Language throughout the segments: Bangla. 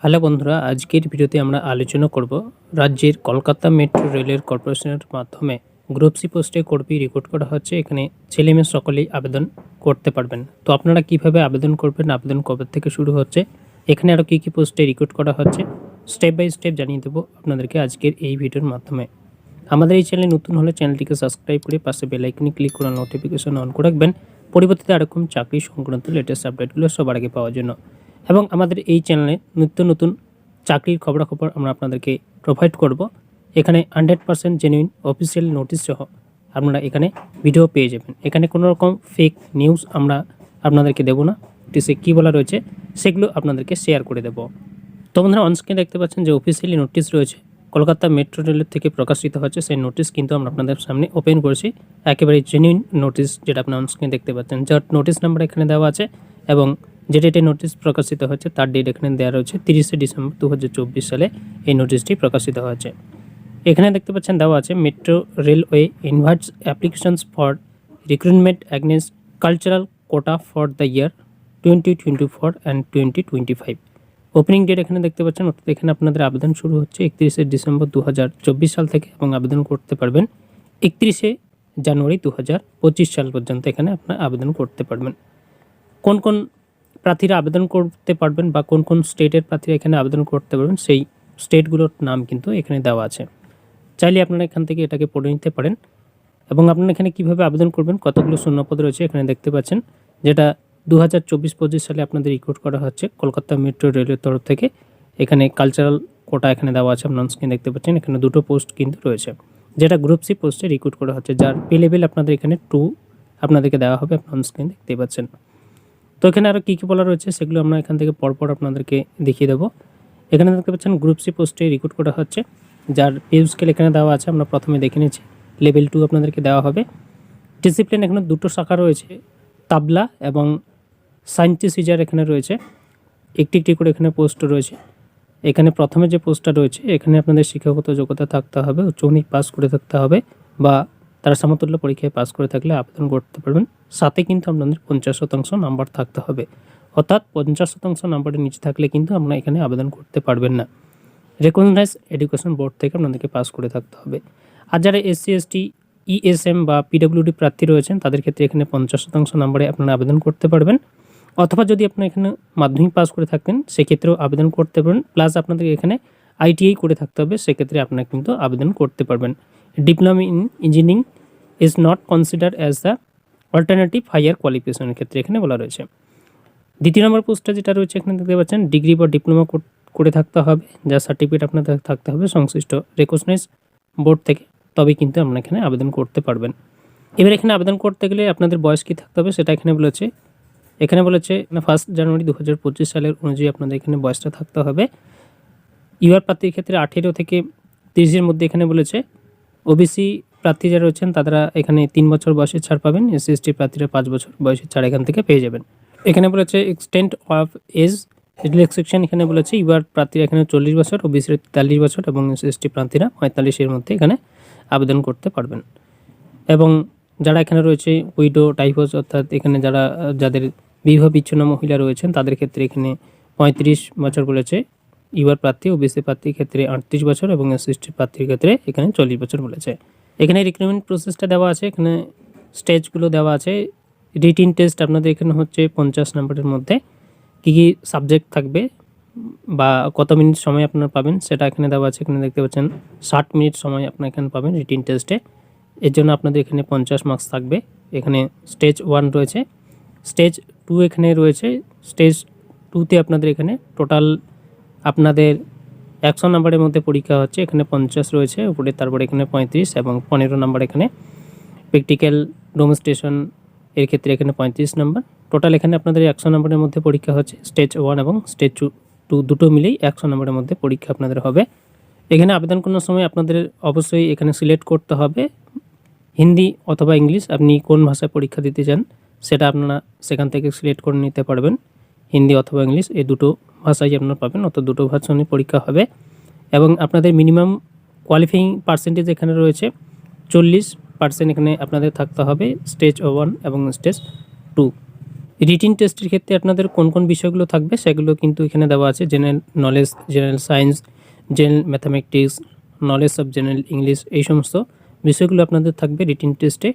হ্যালো বন্ধুরা, আজকের ভিডিওতে আমরা আলোচনা করব রাজ্যের কলকাতা মেট্রো রেলের কর্পোরেশনের মাধ্যমে গ্রুপ সি পোস্টে কর্মী রিক্রুট করা হচ্ছে। এখানে ছেলেমেয়ে সকলেই আবেদন করতে পারবেন। তো আপনারা কিভাবে আবেদন করবেন, আবেদন কবে থেকে শুরু হচ্ছে, এখানে আরও কী কী পোস্টে রিক্রুট করা হচ্ছে, স্টেপ বাই স্টেপ জানিয়ে দেবো আপনাদেরকে আজকের এই ভিডিওর মাধ্যমে। আমাদের এই চ্যানেলে নতুন হলে চ্যানেলটিকে সাবস্ক্রাইব করে পাশে বেল আইকনে ক্লিক করে নোটিফিকেশন অন করে রাখবেন, পরিবর্তিতে এরকম চাকরি সংক্রান্ত লেটেস্ট আপডেটগুলো সবার আগে পাওয়ার জন্য। এবং আমাদের এই চ্যানেলে নিত্য নতুন চাকরির খবরাখবর আমরা আপনাদেরকে প্রোভাইড করব। এখানে 100% জেনুইন অফিসিয়াল নোটিশ সহ আপনারা এখানে ভিডিও পেয়ে যাবেন। এখানে কোনো রকম ফেক নিউজ আমরা আপনাদেরকে দেবো না। নোটিশে কী বলা রয়েছে সেগুলো আপনাদেরকে শেয়ার করে দেব। তো বন্ধুরা, অনস্ক্রিনে দেখতে পাচ্ছেন যে অফিসিয়ালি নোটিশ রয়েছে, কলকাতা মেট্রো রেলের থেকে প্রকাশিত হচ্ছে। সেই নোটিশ কিন্তু আমরা আপনাদের সামনে ওপেন করেছি, একেবারে জেনুইন নোটিশ, যেটা আপনার অনস্ক্রিনে দেখতে পাচ্ছেন। যার নোটিশ নাম্বার এখানে দেওয়া আছে এবং যে ডেটে নোটিশ প্রকাশিত হচ্ছে তার ডেট এখানে দেওয়া রয়েছে 30শে ডিসেম্বর 2024 সালে এই নোটিশটি প্রকাশিত হয়েছে। এখানে দেখতে পাচ্ছেন দেওয়া আছে metro railway invites applications for recruitment against cultural quota for the year 2024 and 2025। Opening date এখানে দেখতে পাচ্ছেন, অর্থাৎ এখানে আপনাদের আবেদন শুরু হচ্ছে 31শে ডিসেম্বর 2024 সাল থেকে এবং আবেদন করতে পারবেন 31শে জানুয়ারি 2025 সাল পর্যন্ত। এখানে আপনার আবেদন করতে পারবেন। কোন কোন প্রার্থীরা আবেদন করতে পারবেন বা কোন কোন স্টেটের প্রার্থীরা এখানে আবেদন করতে পারবেন সেই স্টেটগুলোর নাম কিন্তু এখানে দেওয়া আছে। চাইলে আপনারা এখান থেকে এটাকে পড়ে নিতে পারেন। এবং আপনারা এখানে কিভাবে আবেদন করবেন, কতগুলো শূন্যপদ রয়েছে এখানে দেখতে পাচ্ছেন, যেটা 2024-25 সালে আপনাদের রিক্রুট করা হচ্ছে কলকাতা মেট্রো রেলের তরফ থেকে। এখানে কালচারাল কোটা এখানে দেওয়া আছে, আপনার স্ক্রিনে দেখতে পাচ্ছেন। এখানে দুটো পোস্ট কিন্তু রয়েছে, যেটা গ্রুপ সি পোস্টে রিক্রুট করা হচ্ছে, যার পে লেভেল আপনাদের এখানে 2 আপনাদেরকে দেওয়া হবে, আপনার স্ক্রিনে দেখতে পাচ্ছেন। তো এখানে আরও কী কী বলা রয়েছে সেগুলো আমরা এখান থেকে পরপর আপনাদেরকে দেখিয়ে দেবো। এখানে দেখতে পাচ্ছেন গ্রুপ সি পোস্টে রিক্রুট করা হচ্ছে, যার পে স্কেল এখানে দেওয়া আছে। আমরা প্রথমে দেখে নিয়েছি, লেভেল 2 আপনাদেরকে দেওয়া হবে। ডিসিপ্লিন এখানে দুটো শাখা রয়েছে, তাবলা এবং সায়েন্টিসিজার এখানে রয়েছে। একটি একটি করে এখানে পোস্ট রয়েছে। এখানে প্রথমে যে পোস্টটা রয়েছে এখানে আপনাদের শিক্ষাগত যোগ্যতা থাকতে হবে, উচ্চ মাধ্যমিক পাস করে থাকতে হবে বা তারা সমতুল্য পরীক্ষায় পাস করে থাকলে আবেদন করতে পারবেন। সাথে কিন্তু আপনাদের 50% নাম্বার থাকতে হবে, অর্থাৎ 50% নাম্বারের নিচে থাকলে কিন্তু আপনারা এখানে আবেদন করতে পারবেন না। রেকগনাইজ এডুকেশন বোর্ড থেকে আপনাদেরকে পাস করে থাকতে হবে। আর যারা এসসি এসটি ইএসএম বা পিডব্লিউডি প্রার্থী রয়েছেন তাদের ক্ষেত্রে এখানে 50% নাম্বারে আপনারা আবেদন করতে পারবেন। অথবা যদি আপনারা এখানে মাধ্যমিক পাস করে থাকেন সেক্ষেত্রেও আবেদন করতে পারেন। প্লাস আপনাদের এখানে আইটিআই করে থাকতে হবে, সেক্ষেত্রে আপনারা কিন্তু আবেদন করতে পারবেন। Diploma in engineering is not consider as the alternative higher কোয়ালিফিকেশনের ক্ষেত্রে এখানে বলা রয়েছে। দ্বিতীয় নম্বর পোস্টটা যেটা রয়েছে এখানে দেখতে পাচ্ছেন, ডিগ্রি বা ডিপ্লোমা করে থাকতে হবে, যার সার্টিফিকেট আপনাদের থাকতে হবে সংশ্লিষ্ট রেকগনাইজ বোর্ড থেকে, তবেই কিন্তু আপনারা এখানে আবেদন করতে পারবেন। এবার এখানে আবেদন করতে গেলে আপনাদের বয়স কী থাকতে হবে সেটা এখানে বলেছে। 1 জানুয়ারি 2025 সালের অনুযায়ী আপনাদের এখানে বয়সটা থাকতে হবে। ইউআর প্রার্থীর ক্ষেত্রে 18 থেকে 30-এর মধ্যে এখানে বলেছে। ওবিসি প্রার্থী যারা রয়েছেন তারা এখানে 3 বছর বয়সে ছাড় পাবেন। এসসি এসটি প্রার্থীরা 5 বছর বয়সে ছাড় এখান থেকে পেয়ে যাবেন। এখানে বলেছে এক্সটেন্ট অফ এজ রিল্যাক্সেশন, এখানে বলেছে ইউআর প্রার্থীরা এখানে 40 বছর, ওবিসির 43 বছর এবং এসসি এসটি প্রার্থীরা 45-এর মধ্যে এখানে আবেদন করতে পারবেন। এবং যারা এখানে রয়েছে উইডো ডাইভোর্স, অর্থাৎ এখানে যাদের বিবাহ বিচ্ছিন্ন মহিলা রয়েছেন তাদের ক্ষেত্রে এখানে 35 বছর বলেছে ইউআর প্রার্থী, ওবিসি প্রার্থীর ক্ষেত্রে 38 বছর এবং এসসি এসটি প্রার্থীর ক্ষেত্রে এখানে 40 বছর বলেছে। এখানে রিক্রুটমেন্ট প্রসেসটা দেওয়া আছে, এখানে স্টেজগুলো দেওয়া আছে। রিটিন টেস্ট আপনাদের এখানে হচ্ছে 50 নম্বরের মধ্যে। কী কী সাবজেক্ট থাকবে বা কত মিনিট সময় আপনারা পাবেন সেটা এখানে দেওয়া আছে। এখানে দেখতে পাচ্ছেন 60 মিনিট সময় আপনারা এখানে পাবেন রিটিন টেস্টে। এর জন্য আপনাদের এখানে 50 মার্কস থাকবে। এখানে স্টেজ 1 রয়েছে, স্টেজ 2 এখানে রয়েছে। স্টেজ 2তে আপনাদের এখানে টোটাল আপনাদের 100 নম্বরের মধ্যে পরীক্ষা হচ্ছে। এখানে 50 রয়েছে উপরে, তারপরে এখানে 35 এবং 15 নম্বর এখানে প্র্যাকটিক্যাল ডেমনস্ট্রেশন এর ক্ষেত্রে এখানে 35 নম্বর। টোটাল এখানে আপনাদের 100 নম্বরের মধ্যে পরীক্ষা হচ্ছে। স্টেজ 1 এবং স্টেজ 2 দুটো মিলেই 100 নম্বরের মধ্যে পরীক্ষা আপনাদের হবে। এখানে আবেদন করার সময় আপনাদের অবশ্যই এখানে সিলেক্ট করতে হবে হিন্দি অথবা ইংলিশ, আপনি কোন ভাষায় পরীক্ষা দিতে চান সেটা আপনারা সেখান থেকে সিলেক্ট করে নিতে পারবেন। হিন্দি অথবা ইংলিশ এই দুটো ভাষাই আপনারা পাবেন, অর্থাৎ দুটো ভাষা নিয়ে পরীক্ষা হবে। এবং আপনাদের মিনিমাম কোয়ালিফাইং পার্সেন্টেজ এখানে রয়েছে 40% এখানে আপনাদের থাকতে হবে স্টেজ 1 এবং স্টেজ 2। রিটিন টেস্টের ক্ষেত্রে আপনাদের কোন কোন বিষয়গুলো থাকবে সেগুলো কিন্তু এখানে দেওয়া আছে। General knowledge, general science, general mathematics, knowledge of general English, এই সমস্ত বিষয়গুলো আপনাদের থাকবে রিটিন টেস্টে।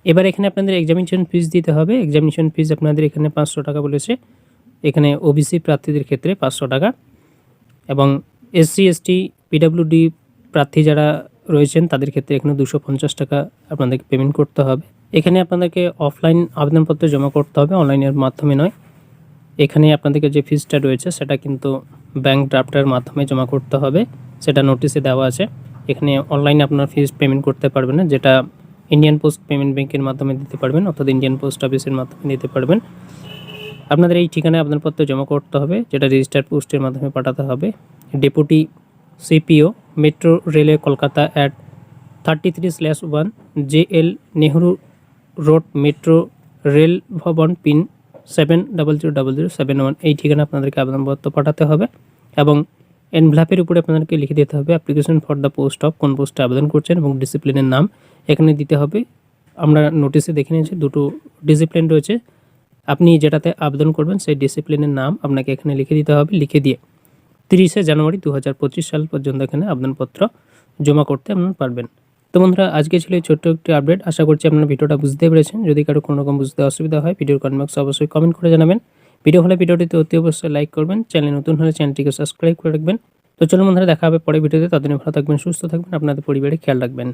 এবার এখানে আপনাদের এক্সামিনেশন ফিস দিতে হবে। এক্সামিনেশন ফিস আপনাদের এখানে 500 টাকা বলেছে। এখানে ওবিসি প্রার্থীদের ক্ষেত্রে 500 টাকা এবং এসসি এসটি পিডাব্লিউডি প্রার্থী যারা রয়েছেন তাদের ক্ষেত্রে এখানে 250 টাকা আপনাদেরকে পেমেন্ট করতে হবে। এখানে আপনাদেরকে অফলাইন আবেদনপত্র জমা করতে হবে, অনলাইনের মাধ্যমে নয়। এখানে আপনাদেরকে যে ফিসটা রয়েছে সেটা কিন্তু ব্যাংক ড্রাফটের মাধ্যমে জমা করতে হবে, সেটা নোটিশে দেওয়া আছে। এখানে অনলাইনে আপনার ফিস পেমেন্ট করতে পারবেন না, যেটা ইন্ডিয়ান পোস্ট পেমেন্ট ব্যাংকের মাধ্যমে দিতে পারবেন, অর্থাৎ ইন্ডিয়ান পোস্ট অফিসের মাধ্যমে দিতে পারবেন। আপনাদের এই ঠিকানায় আবেদনপত্র জমা করতে হবে, যেটা রেজিস্টার পোস্টের মাধ্যমে পাঠাতে হবে। ডেপুটি সিপিও মেট্রো রেলে Kolkata at 33/1 JL Nehru road, metro rail ভবন, পিন 700071, এই ঠিকানা আপনাদেরকে আবেদনপত্র পাঠাতে হবে এবং এনভেলপের উপরে আপনাদেরকে লিখে দিতে হবে application for the post of, কোন পোস্টে আবেদন করছেন এবং ডিসিপ্লিনের নাম এখানে দিতে হবে। আমরা নোটিশে দেখে নিয়েছি দুটো ডিসিপ্লিন রয়েছে, আপনি যেটাতে আবেদন করবেন সেই ডিসিপ্লিনের নাম আপনাকে এখানে লিখে দিতে হবে। লিখে দিয়ে 30শে জানুয়ারি 2025 সাল পর্যন্ত এখানে আবেদনপত্র জমা করতে আপনারা পারবেন। তো বন্ধুরা, আজকে ছিল এই ছোট্ট একটি আপডেট। আশা করছি আপনারা ভিডিওটা বুঝতে পেরেছেন। যদি কারো কোনো রকম বুঝতে অসুবিধা হয় ভিডিওর কমেন্ট বক্সে অবশ্যই কমেন্ট করে জানাবেন। ভিডিও হলে ভিডিওটিতে অতি অবশ্যই লাইক করবেন, চ্যানেল নতুন হলে চ্যানেলটিকে সাবস্ক্রাইব করে রাখবেন। তো চলুন বন্ধুরা, দেখা হবে পরে ভিডিওতে। ততদিন ভালো থাকবেন, সুস্থ থাকবেন, আপনাদের পরিবারের খেয়াল রাখবেন।